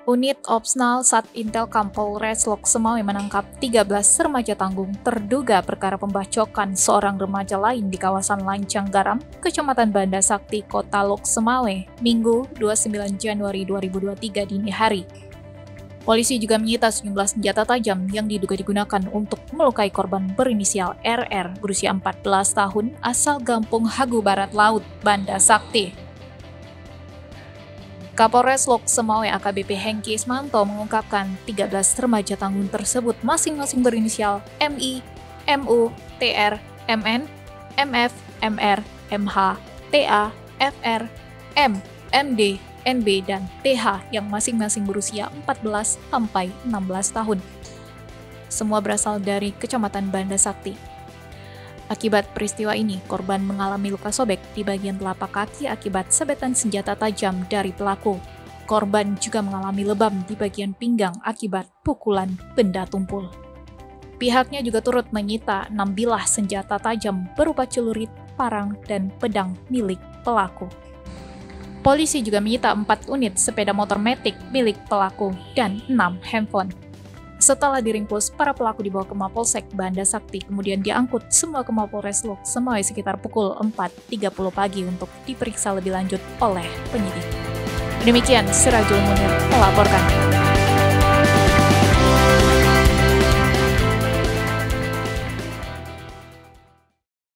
Unit Opsnal Satintel Polres Lok Semawe menangkap 13 remaja tanggung terduga perkara pembacokan seorang remaja lain di kawasan Lancang Garam, Kecamatan Banda Sakti, Kota Lok Semawe, Minggu 29 Januari 2023 dini hari. Polisi juga menyita sejumlah senjata tajam yang diduga digunakan untuk melukai korban berinisial RR berusia 14 tahun asal Gampung Hagu Barat Laut, Banda Sakti. Kapolres Lok Semawe AKBP Hengki Ismanto mengungkapkan 13 remaja tanggung tersebut masing-masing berinisial MI, MU, TR, MN, MF, MR, MH, TA, FR, M, MD, NB, dan TH yang masing-masing berusia 14 sampai 16 tahun. Semua berasal dari Kecamatan Banda Sakti. Akibat peristiwa ini, korban mengalami luka sobek di bagian telapak kaki akibat sabetan senjata tajam dari pelaku. Korban juga mengalami lebam di bagian pinggang akibat pukulan benda tumpul. Pihaknya juga turut menyita 6 bilah senjata tajam berupa celurit, parang, dan pedang milik pelaku. Polisi juga menyita 4 unit sepeda motor matic milik pelaku dan 6 handphone. Setelah diringkus, para pelaku dibawa ke Mapolsek Banda Sakti, kemudian diangkut semua ke Mapolres Lok Semawe sekitar pukul 4.30 pagi untuk diperiksa lebih lanjut oleh penyidik. Demikian, Sirajul Munir melaporkan.